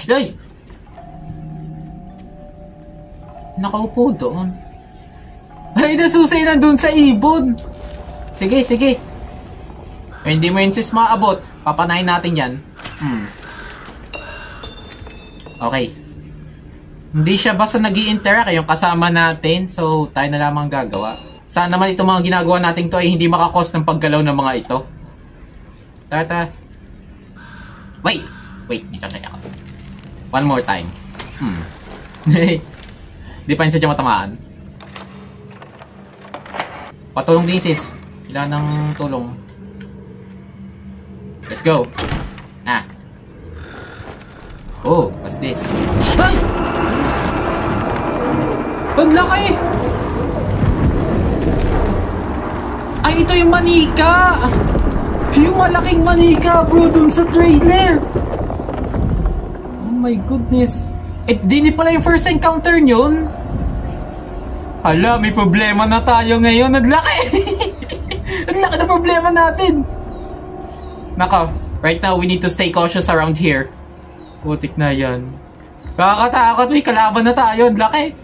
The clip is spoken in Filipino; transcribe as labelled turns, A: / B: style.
A: Ay! Nakaupo doon. Ay, nasusay nandun sa ibon. Sige, sige. Eh, hindi mo yun sis maabot. Papanayin natin yan. Okay. Hindi siya basta nag-i-interact yung kasama natin. So, tayo na lamang gagawa. Saan naman itong mga ginagawa natin to ay hindi makakos ng paggalaw ng mga ito. Tata. Wait! Wait, dito tayo ako. One more time. Di pa yun sadya matamaan. Patulong din sis. Kailangan ng tulong. Let's go. Ah. Oh, what's this? Ay! Ang laki! Ay, ito yung manika! Yung malaking manika, bro, dun sa trailer! Oh my goodness. Eh, di pala yung first encounter nyon? Hala, may problema na tayo ngayon. Ang laki! Ang laki na problema natin! Nako, right now, we need to stay cautious around here. Putik na yan. Kakatakot, may kalaban na tayo. Ang laki!